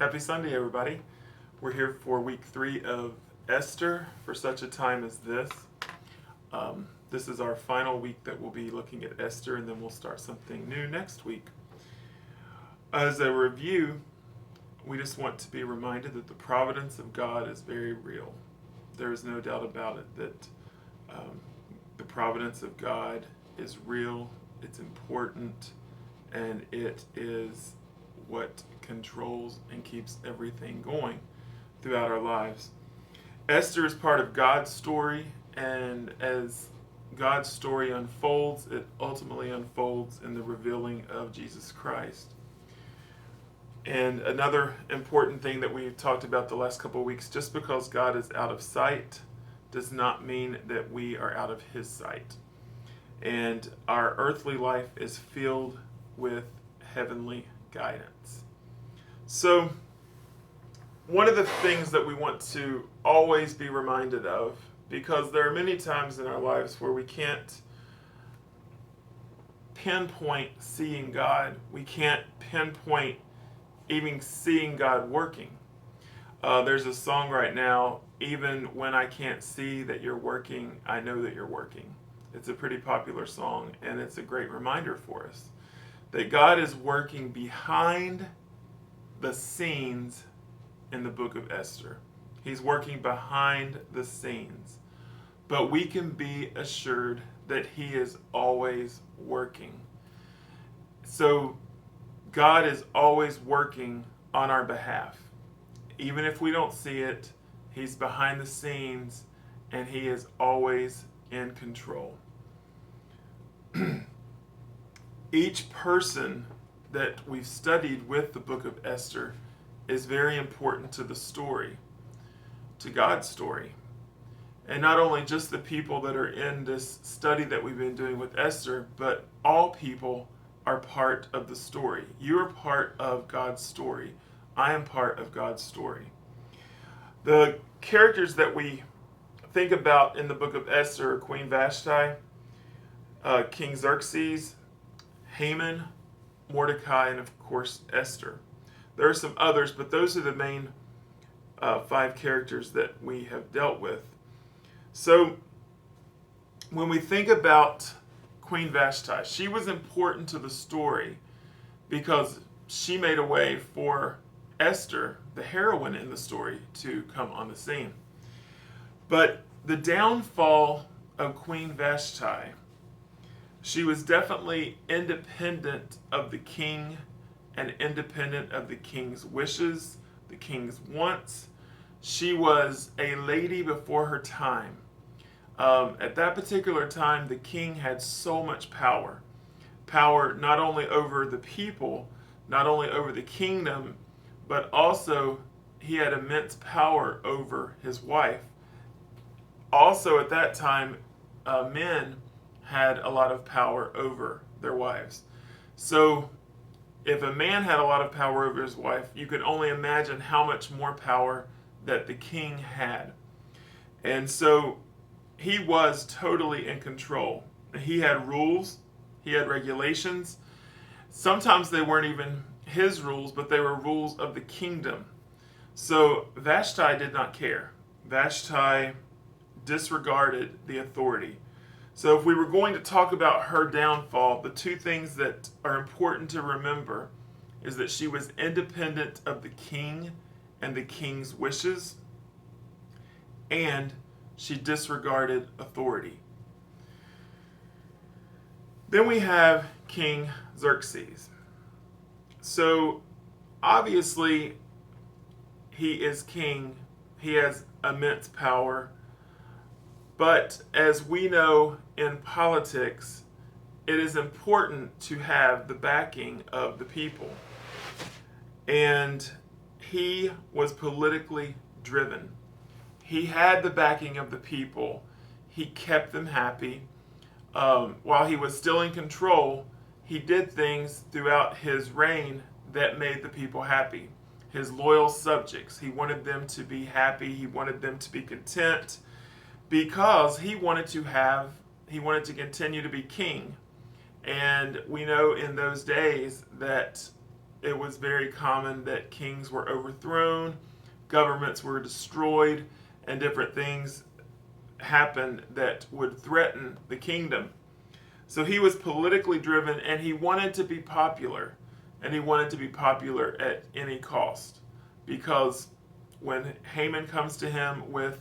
Happy Sunday, everybody. We're here for week 3 of Esther for such a time as this. This is our final week that we'll be looking at Esther, and then we'll start something new next week. As a review, we just want to be reminded that the providence of God is very real. There is no doubt about it that the providence of God is real, it's important, and it is what controls and keeps everything going throughout our lives. Esther is part of God's story, and as God's story unfolds, it ultimately unfolds in the revealing of Jesus Christ. And another important thing that we've talked about the last couple of weeks, just because God is out of sight does not mean that we are out of his sight. And our earthly life is filled with heavenly guidance. So, one of the things that we want to always be reminded of, because there are many times in our lives where we can't pinpoint seeing God, we can't pinpoint even seeing God working. There's a song right now, "Even when I can't see that you're working, I know that you're working." It's a pretty popular song, and it's a great reminder for us that God is working behind the scenes in the book of Esther. He's working behind the scenes. But we can be assured that he is always working. So God is always working on our behalf. Even if we don't see it, he's behind the scenes and he is always in control. Each person that we've studied with the book of Esther is very important to the story, to God's story. And not only just the people that are in this study that we've been doing with Esther, but all people are part of the story. You are part of God's story. I am part of God's story. The characters that we think about in the book of Esther are Queen Vashti, King Xerxes, Haman, Mordecai, and of course Esther. There are some others, but those are the main 5 characters that we have dealt with. So when we think about Queen Vashti, she was important to the story because she made a way for Esther, the heroine in the story, to come on the scene. But the downfall of Queen Vashti, she was definitely independent of the king and independent of the king's wishes, the king's wants. She was a lady before her time. At that particular time, the king had so much power. Power not only over the people, not only over the kingdom, but also he had immense power over his wife. Also at that time, men had a lot of power over their wives. So if a man had a lot of power over his wife, you could only imagine how much more power that the king had. And so he was totally in control. He had rules, he had regulations. Sometimes they weren't even his rules, but they were rules of the kingdom. So Vashti did not care. Vashti disregarded the authority. So if we were going to talk about her downfall, the 2 things that are important to remember is that she was independent of the king and the king's wishes, and she disregarded authority. Then we have King Xerxes. So obviously he is king, he has immense power. But as we know in politics, it is important to have the backing of the people. And he was politically driven. He had the backing of the people. He kept them happy. While he was still in control, he did things throughout his reign that made the people happy. His loyal subjects, he wanted them to be happy. He wanted them to be content, because he wanted to continue to be king. And we know in those days that it was very common that kings were overthrown, governments were destroyed, and different things happened that would threaten the kingdom. So he was politically driven, and he wanted to be popular, and he wanted to be popular at any cost, because when Haman comes to him with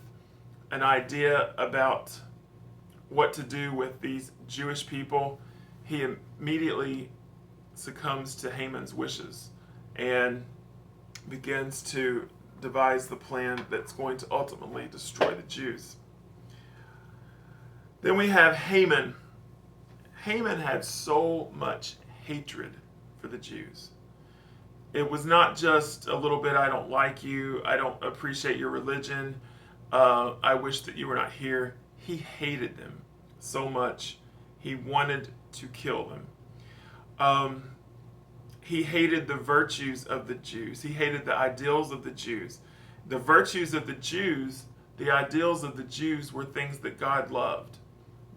an idea about what to do with these Jewish people, he immediately succumbs to Haman's wishes and begins to devise the plan that's going to ultimately destroy the Jews. Then we have Haman. Haman had so much hatred for the Jews. It was not just a little bit, I don't like you, I don't appreciate your religion, I wish that you were not here. He hated them so much, he wanted to kill them. He hated the virtues of the Jews. He hated the ideals of the Jews. The virtues of the Jews, the ideals of the Jews were things that God loved.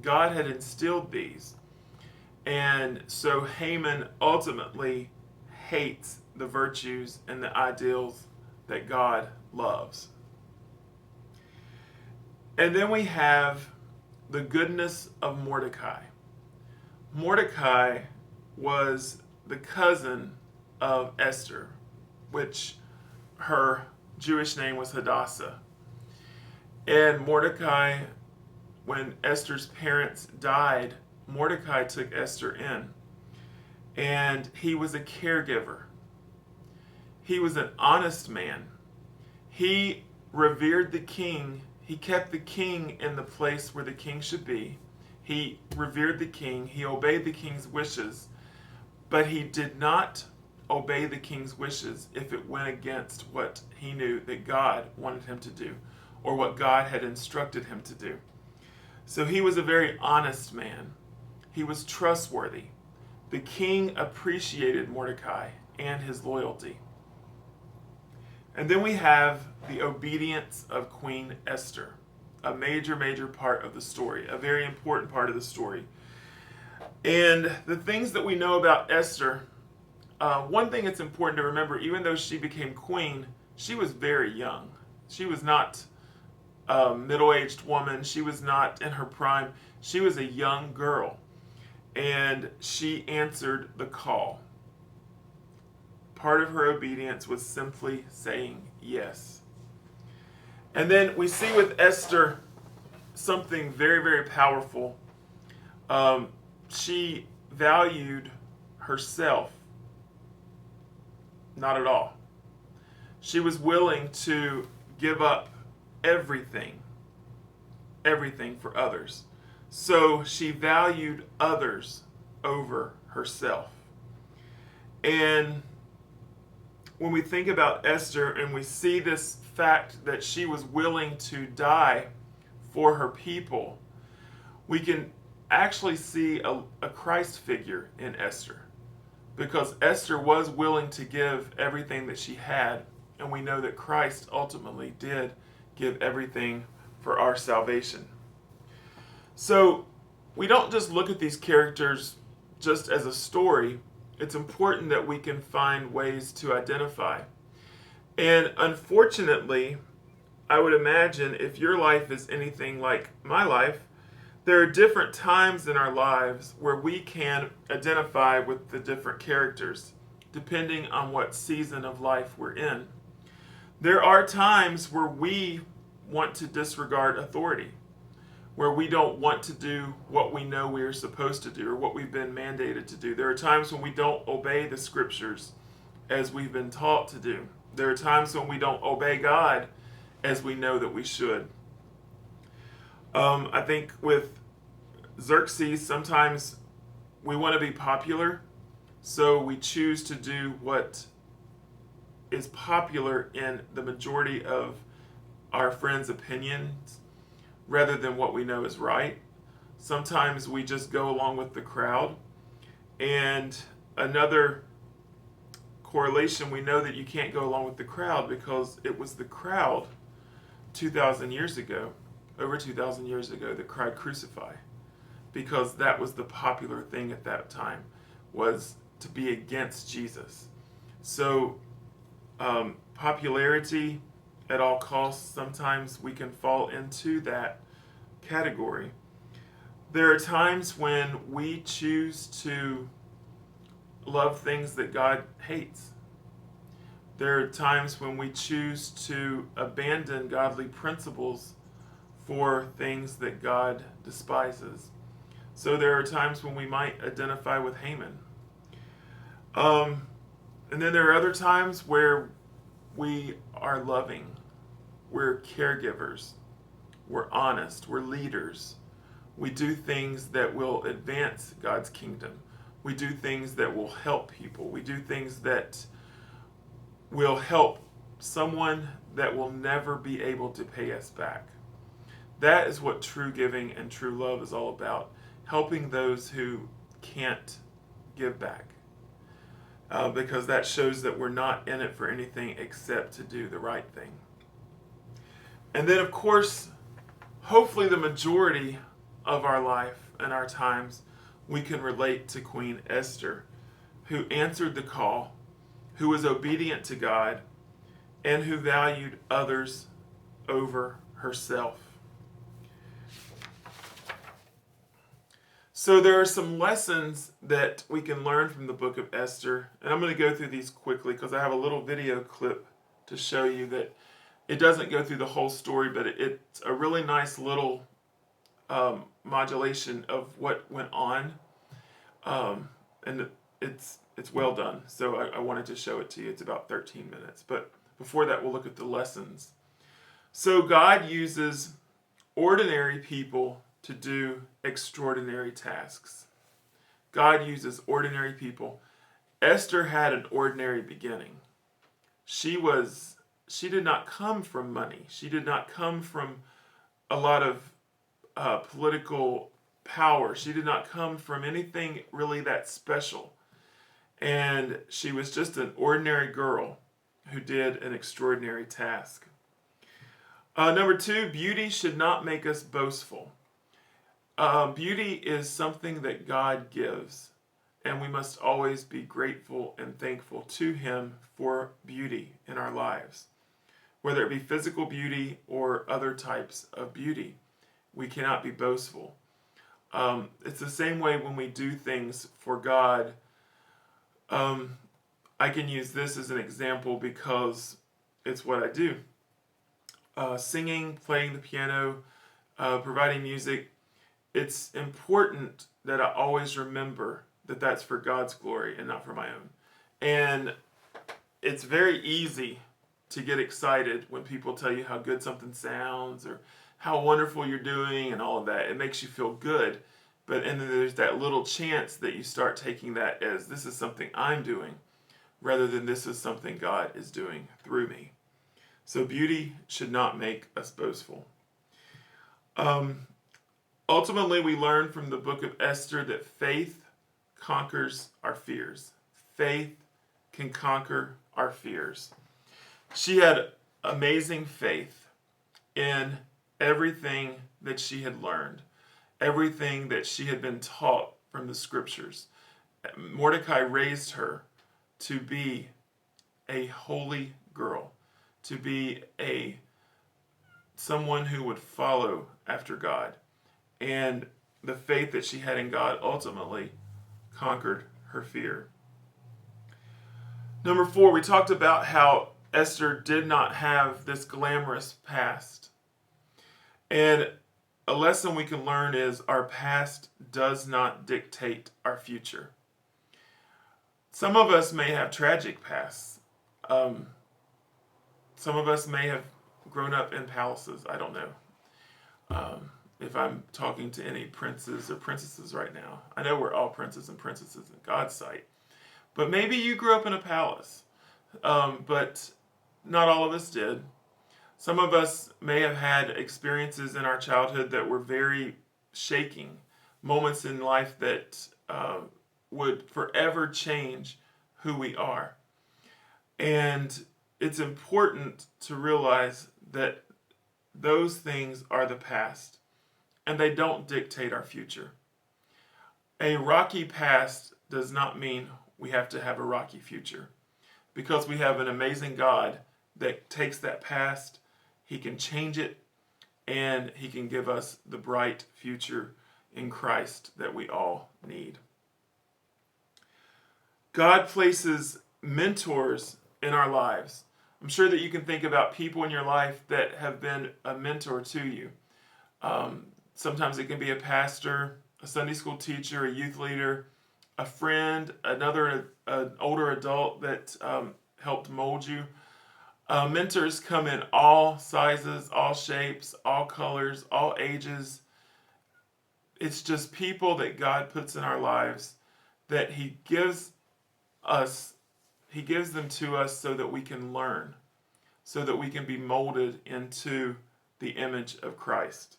God had instilled these. And so Haman ultimately hates the virtues and the ideals that God loves. And then we have the goodness of Mordecai. Mordecai was the cousin of Esther, which her Jewish name was Hadassah. And Mordecai, when Esther's parents died, Mordecai took Esther in, and he was a caregiver. He was an honest man. He revered the king. He kept the king in the place where the king should be. He revered the king. He obeyed the king's wishes, but he did not obey the king's wishes if it went against what he knew that God wanted him to do, or what God had instructed him to do. So he was a very honest man. He was trustworthy. The king appreciated Mordecai and his loyalty. And then we have the obedience of Queen Esther, a major, major part of the story, a very important part of the story. And the things that we know about Esther, one thing that's important to remember, even though she became queen, she was very young. She was not a middle-aged woman. She was not in her prime. She was a young girl. And she answered the call. Part of her obedience was simply saying yes. And then we see with Esther something very, very powerful. She valued herself not at all. She was willing to give up everything for others. So she valued others over herself. And when we think about Esther and we see this fact that she was willing to die for her people, we can actually see a Christ figure in Esther. Because Esther was willing to give everything that she had, and we know that Christ ultimately did give everything for our salvation. So we don't just look at these characters just as a story. It's important that we can find ways to identify. And unfortunately, I would imagine if your life is anything like my life, there are different times in our lives where we can identify with the different characters, depending on what season of life we're in. There are times where we want to disregard authority, where we don't want to do what we know we are supposed to do or what we've been mandated to do. There are times when we don't obey the scriptures as we've been taught to do. There are times when we don't obey God as we know that we should. I think with Xerxes, sometimes we want to be popular, so we choose to do what is popular in the majority of our friends' opinions rather than what we know is right. Sometimes we just go along with the crowd. And another correlation, we know that you can't go along with the crowd because it was the crowd 2,000 years ago, over 2,000 years ago, that cried crucify, because that was the popular thing at that time, was to be against Jesus. So, popularity at all costs, sometimes we can fall into that category. There are times when we choose to love things that God hates. There are times when we choose to abandon godly principles for things that God despises. So there are times when we might identify with Haman. Um, and then there are other times where we are loving, we're caregivers, we're honest, we're leaders. We do things that will advance God's kingdom. We do things that will help people. We do things that will help someone that will never be able to pay us back. That is what true giving and true love is all about, helping those who can't give back. Because that shows that we're not in it for anything except to do the right thing. And then, of course, hopefully the majority of our life and our times, we can relate to Queen Esther, who answered the call, who was obedient to God, and who valued others over herself. So there are some lessons that we can learn from the book of Esther, and I'm going to go through these quickly because I have a little video clip to show you that it doesn't go through the whole story, but it's a really nice little modulation of what went on, and it's well done. So I wanted to show it to you. It's about 13 minutes, but before that, we'll look at the lessons. So God uses ordinary people to do extraordinary tasks. God uses ordinary people. Esther had an ordinary beginning. She did not come from money. She did not come from a lot of political power. She did not come from anything really that special. And she was just an ordinary girl who did an extraordinary task. Number two, beauty should not make us boastful. Beauty is something that God gives, and we must always be grateful and thankful to Him for beauty in our lives. Whether it be physical beauty or other types of beauty, we cannot be boastful. It's the same way when we do things for God. I can use this as an example because it's what I do. Singing, playing the piano, providing music. It's important that I always remember that that's for God's glory and not for my own. And it's very easy to get excited when people tell you how good something sounds or how wonderful you're doing and all of that. It makes you feel good. And then there's that little chance that you start taking that as this is something I'm doing rather than this is something God is doing through me. So beauty should not make us boastful. Ultimately, we learn from the book of Esther that faith conquers our fears. Faith can conquer our fears. She had amazing faith in everything that she had learned, everything that she had been taught from the scriptures. Mordecai raised her to be a holy girl, to be someone who would follow after God. And the faith that she had in God ultimately conquered her fear. Number 4, we talked about how Esther did not have this glamorous past. And a lesson we can learn is our past does not dictate our future. Some of us may have tragic pasts. Some of us may have grown up in palaces. I don't know. If I'm talking to any princes or princesses right now. I know we're all princes and princesses in God's sight. But maybe you grew up in a palace. But not all of us did. Some of us may have had experiences in our childhood that were very shaking. Moments in life that would forever change who we are. And it's important to realize that those things are the past. And they don't dictate our future. A rocky past does not mean we have to have a rocky future. because we have an amazing God that takes that past, he can change it, and he can give us the bright future in Christ that we all need. God places mentors in our lives. I'm sure that you can think about people in your life that have been a mentor to you. Sometimes it can be a pastor, a Sunday school teacher, a youth leader, a friend, an older adult that helped mold you. Mentors come in all sizes, all shapes, all colors, all ages. It's just people that God puts in our lives that He gives them to us so that we can learn, so that we can be molded into the image of Christ.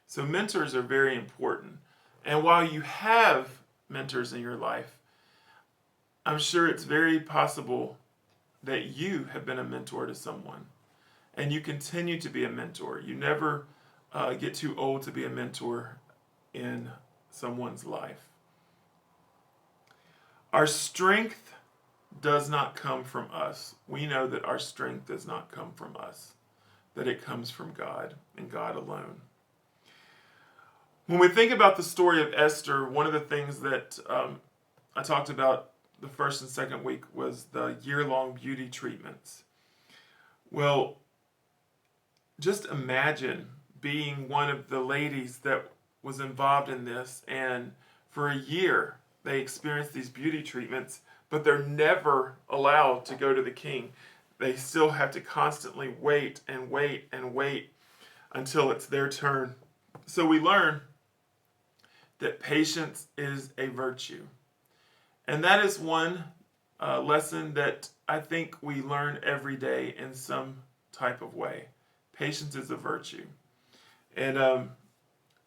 So mentors are very important. And while you have mentors in your life, I'm sure it's very possible that you have been a mentor to someone, and you continue to be a mentor. You never get too old to be a mentor in someone's life. Our strength does not come from us. We know that our strength does not come from us, that it comes from God and God alone. When we think about the story of Esther, one of the things that I talked about the first and second week was the year-long beauty treatments. Well, just imagine being one of the ladies that was involved in this, and for a year they experienced these beauty treatments, but they're never allowed to go to the king. They still have to constantly wait and wait and wait until it's their turn. So we learn that patience is a virtue. And that is one lesson that I think we learn every day in some type of way. Patience is a virtue. And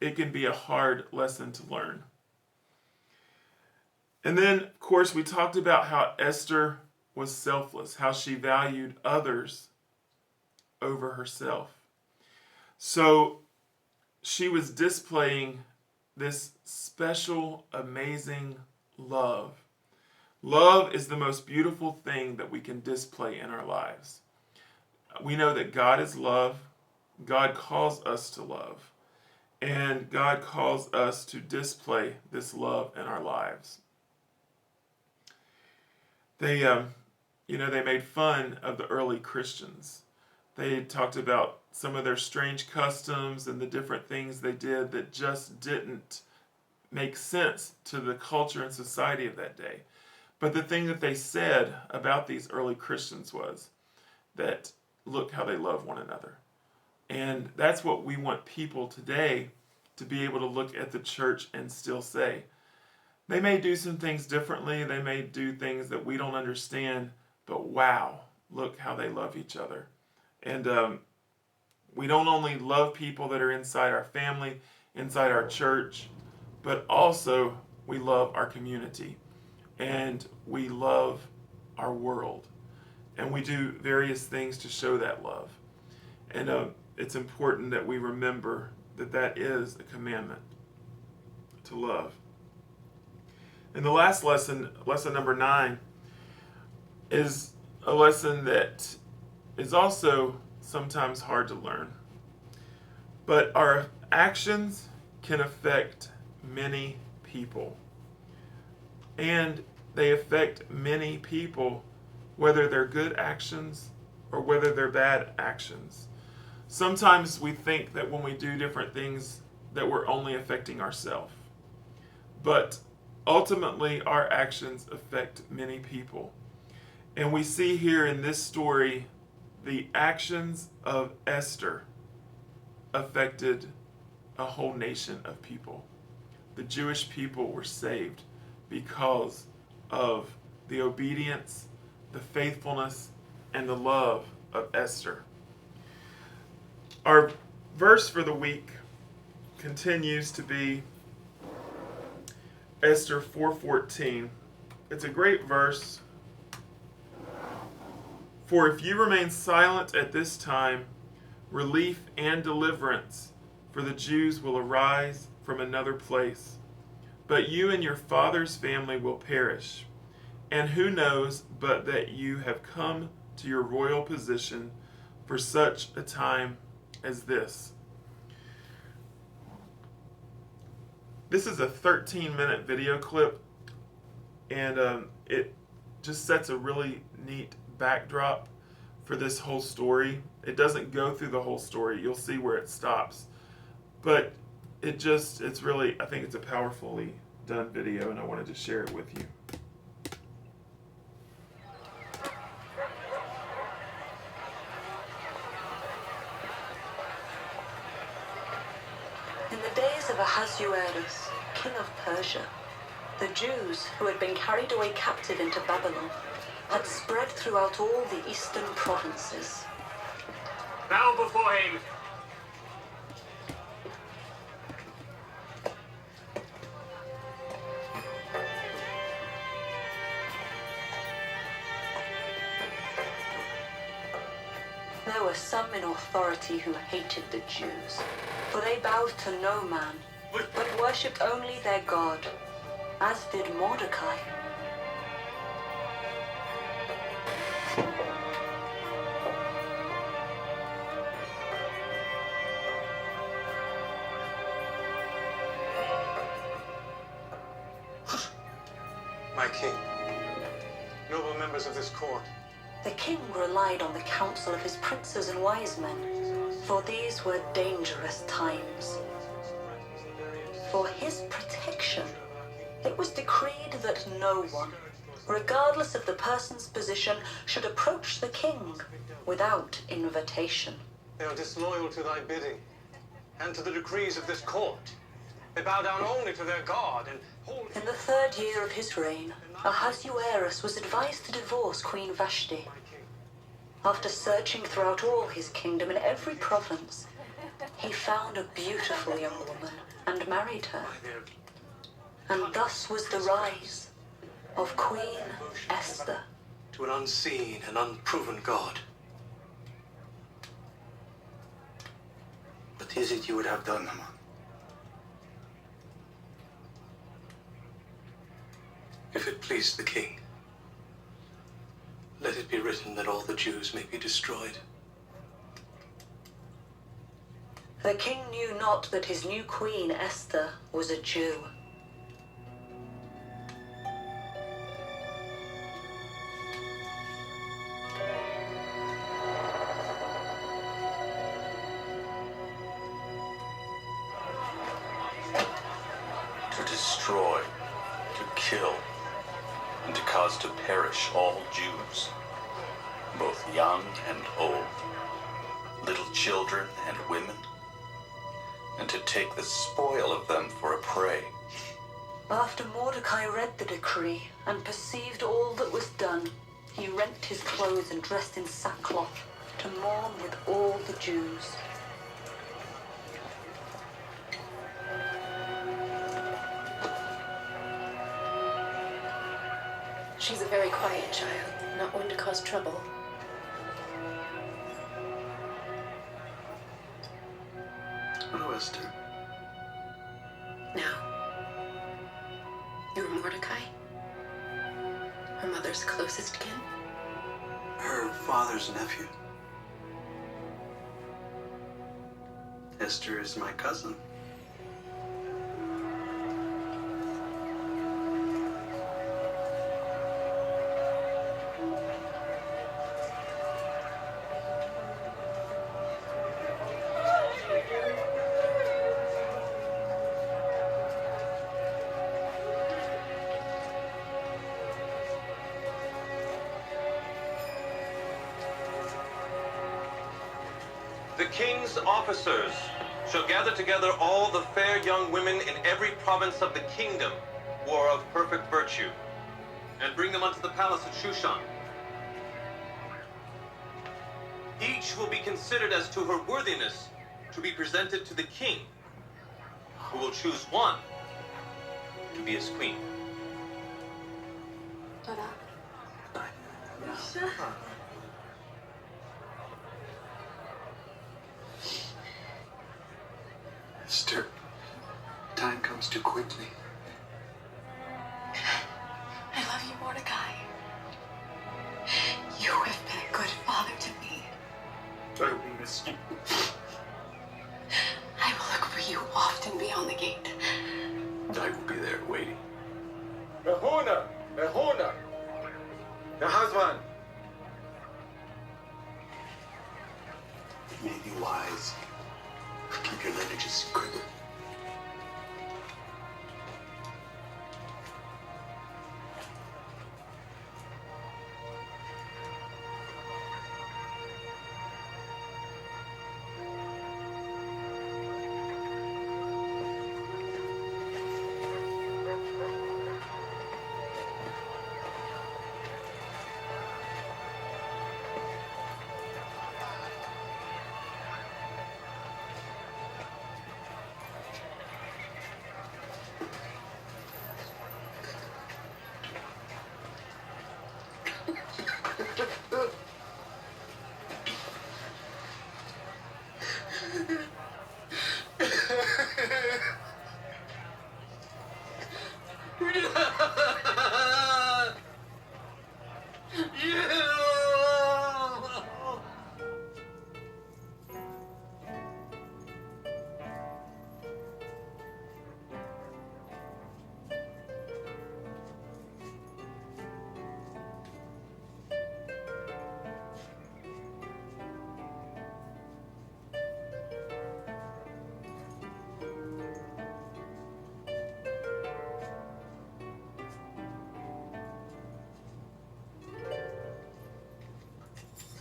it can be a hard lesson to learn. And then, of course, we talked about how Esther was selfless, how she valued others over herself. So she was displaying this special, amazing love. Love is the most beautiful thing that we can display in our lives. We know that God is love. God calls us to love. And God calls us to display this love in our lives. They made fun of the early Christians. They talked about some of their strange customs and the different things they did that just didn't make sense to the culture and society of that day. But the thing that they said about these early Christians was that, look how they love one another. And that's what we want people today to be able to look at the church and still say. They may do some things differently, they may do things that we don't understand, but wow, look how they love each other. And we don't only love people that are inside our family, inside our church, but also we love our community and we love our world. And we do various things to show that love. And it's important that we remember that that is a commandment, to love. And the last lesson, lesson number 9, is a lesson that is also sometimes hard to learn. But our actions can affect many people. And they affect many people, whether they're good actions or whether they're bad actions. Sometimes we think that when we do different things that we're only affecting ourselves. But ultimately, our actions affect many people. And we see here in this story, the actions of Esther affected a whole nation of people. The Jewish people were saved because of the obedience, the faithfulness, and the love of Esther. Our verse for the week continues to be Esther 4:14. It's a great verse. For if you remain silent at this time, relief and deliverance for the Jews will arise from another place. But you and your father's family will perish. And who knows but that you have come to your royal position for such a time as this. This is a 13-minute video clip, and it just sets a really neat backdrop for this whole story. It doesn't go through the whole story. You'll see where it stops. But it's really, I think it's a powerfully done video, and I wanted to share it with you. In the days of Ahasuerus, king of Persia, the Jews who had been carried away captive into Babylon had spread throughout all the eastern provinces. Bow before him! There were some in authority who hated the Jews, for they bowed to no man, but worshipped only their God, as did Mordecai. My king, noble members of this court, The king relied on the counsel of his princes and wise men, for these were dangerous times. For his protection, it was decreed that no one, regardless of the person's position, should approach the king without invitation. they are disloyal to thy bidding and to the decrees of this court. They bow down only to their God and hold... In the 3rd year of his reign, Ahasuerus was advised to divorce Queen Vashti. After searching throughout all his kingdom in every province, he found a beautiful young woman and married her. And thus was the rise of Queen Esther. To an unseen and unproven God. What is it you would have done, Haman? If it please the king, let it be written that all the Jews may be destroyed. The king knew not that his new queen, Esther, was a Jew. To destroy, to kill, and to cause to perish all Jews, both young and old, little children and women, and to take the spoil of them for a prey. After Mordecai read the decree and perceived all that was done, he rent his clothes and dressed in sackcloth to mourn with all the Jews. She's a very quiet child, not one to cause trouble. Hello, Esther. Now, you're Mordecai? Her mother's closest kin? Her father's nephew. Esther is my cousin. The king's officers shall gather together all the fair young women in every province of the kingdom who are of perfect virtue, and bring them unto the palace of Shushan. Each will be considered as to her worthiness to be presented to the king, who will choose one to be his queen. Esther, time comes too quickly. I love you, Mordecai. I will miss you. I will look for you often beyond the gate. I will be there waiting. Mehuna! Mehuna! The husband! It may be wise to keep your lineage a secret.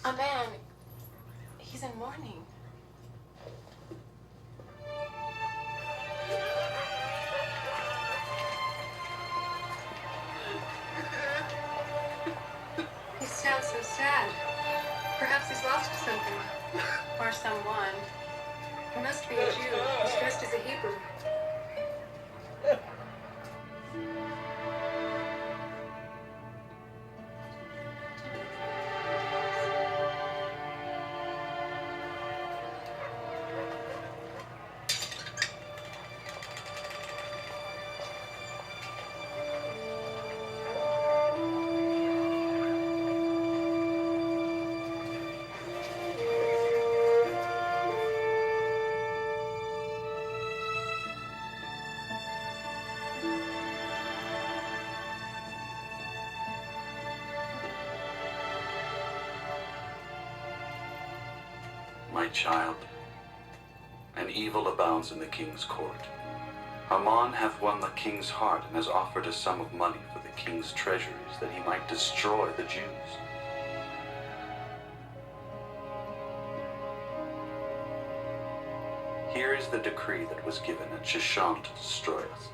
A man. He's in mourning. He sounds so sad. Perhaps he's lost something. Or someone. He must be a Jew. He's dressed as a Hebrew. My child, an evil abounds in the king's court. Haman hath won the king's heart and has offered a sum of money for the king's treasuries that he might destroy the Jews. Here is the decree that was given at Shushan to destroy us.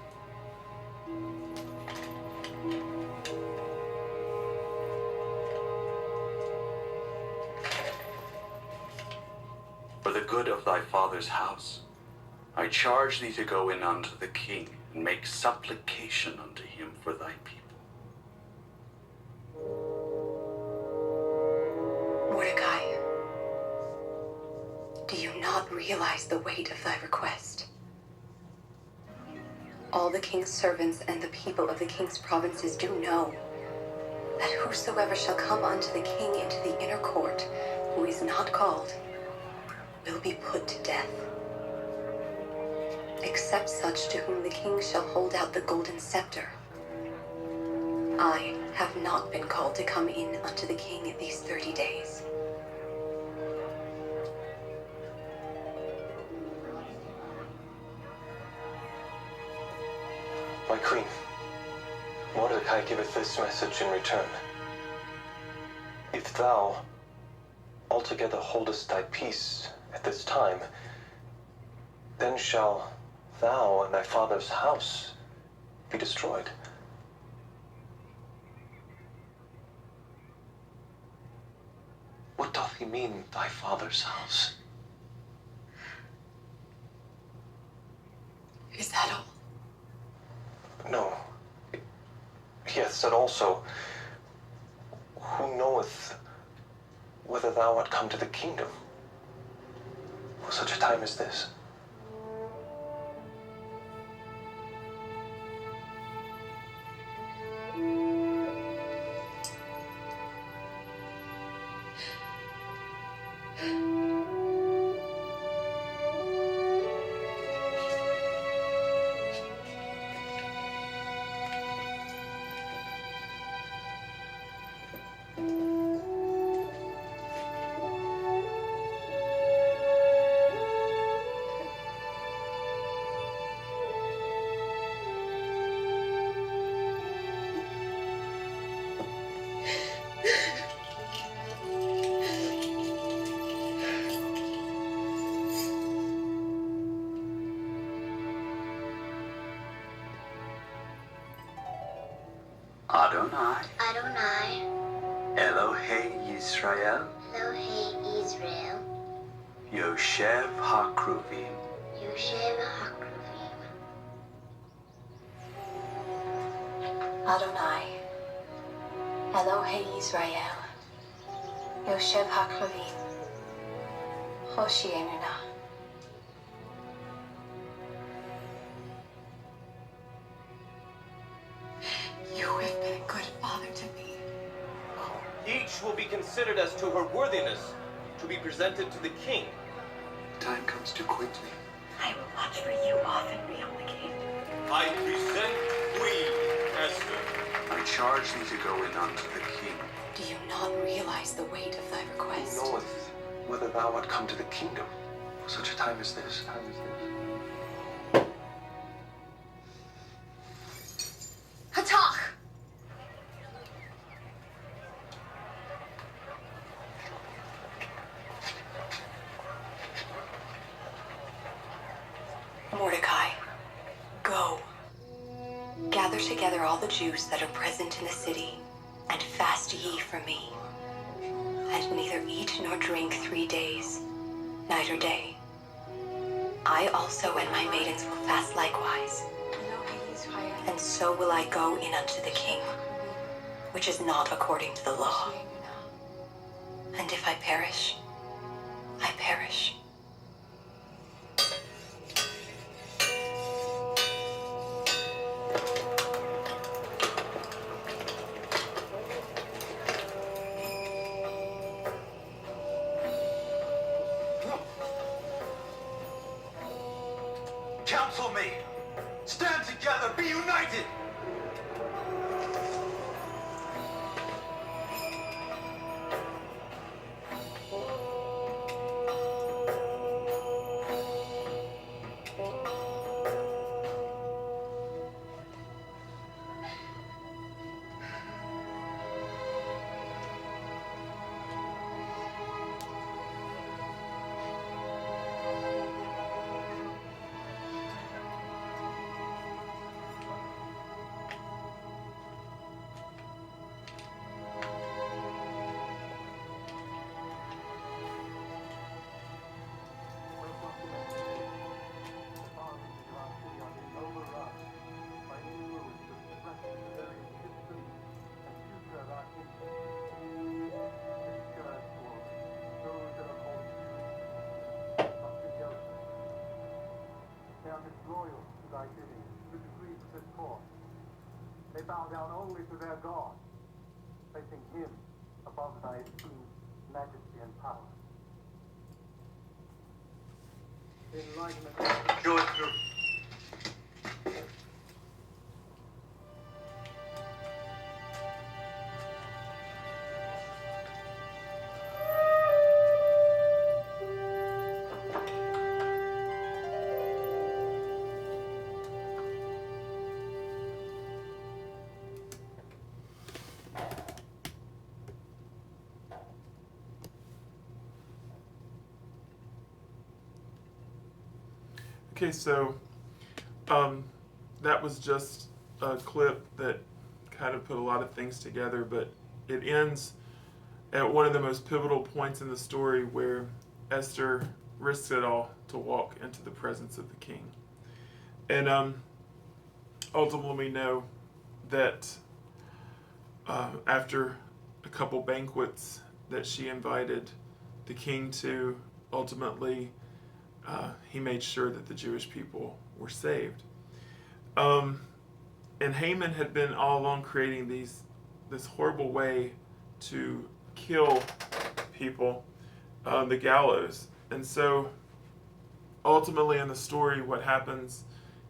For the good of thy father's house, I charge thee to go in unto the king and make supplication unto him for thy people. Mordecai, do you not realize the weight of thy request? All the king's servants and the people of the king's provinces do know that whosoever shall come unto the king into the inner court, who is not called, will be put to death, except such to whom the king shall hold out the golden scepter. I have not been called to come in unto the king these 30 days. My queen, Mordecai giveth this message in return. If thou altogether holdest thy peace at this time, then shall thou and thy father's house be destroyed. What doth he mean, thy father's house? Is that all? No. He hath said also, who knoweth whether thou art come to the kingdom for such a time as this? Yoshev HaKruvim. Yoshev HaKruvim. Adonai, Elohei Yisrael, Yoshev HaKruvim, Hoshienu na. You have been a good father to me. Each will be considered as to her worthiness to be presented to the king. Time comes too quickly. I will watch for you often beyond the king. I present Queen Esther. I charge thee to go in unto the king. Do you not realize the weight of thy request? Knoweth whether thou art come to the kingdom for such a time as this. Hatach! Mordecai, go. Gather together all the Jews that are present in the city, and fast ye for me. And neither eat nor drink 3 days, night or day. I also and my maidens will fast likewise. And so will I go in unto the king, which is not according to the law. And if I perish, I perish. Counsel me! Stand together! Be united! Loyal to thy bidding, to decrees set forth. They bow down only to their God, placing him above thy esteemed majesty and power. Enlightenment. Show it through. Okay, so that was just a clip that kind of put a lot of things together, but it ends at one of the most pivotal points in the story where Esther risks it all to walk into the presence of the king. And ultimately we know that after a couple banquets that she invited the king to, ultimately he made sure that the Jewish people were saved. And Haman had been all along creating this horrible way to kill people, the gallows. And so ultimately in the story what happens,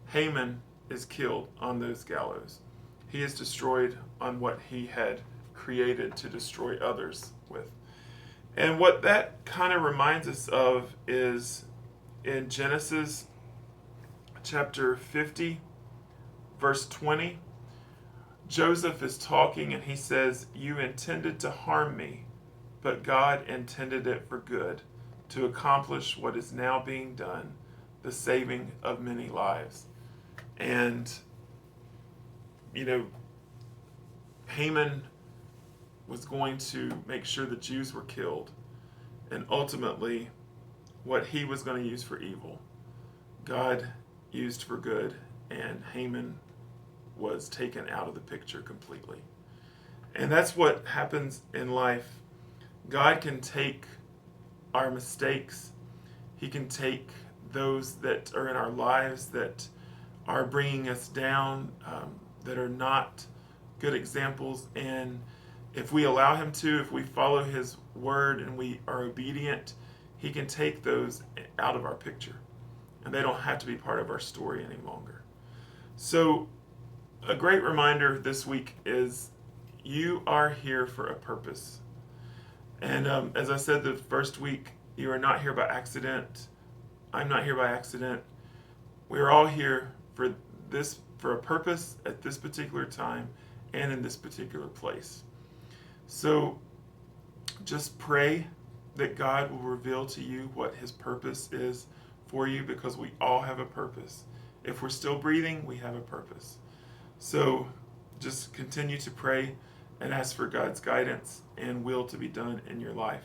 Haman is killed on those gallows. He is destroyed on what he had created to destroy others with. And what that kind of reminds us of is in Genesis chapter 50, verse 20, Joseph is talking and he says, "You intended to harm me, but God intended it for good, to accomplish what is now being done, the saving of many lives." And, you know, Haman was going to make sure the Jews were killed. And ultimately, what he was going to use for evil, God used for good, and Haman was taken out of the picture completely. And that's what happens in life. God can take our mistakes. He can take those that are in our lives that are bringing us down, that are not good examples. And if we allow him to, if we follow his word and we are obedient, he can take those out of our picture. And they don't have to be part of our story any longer. So a great reminder this week is you are here for a purpose. And as I said the first week, you are not here by accident. I'm not here by accident. We are all here for a purpose at this particular time and in this particular place. So just pray that God will reveal to you what his purpose is for you, because we all have a purpose. If we're still breathing, we have a purpose. So just continue to pray and ask for God's guidance and will to be done in your life.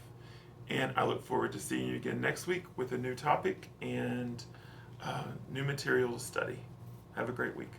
And I look forward to seeing you again next week with a new topic and new material to study. Have a great week.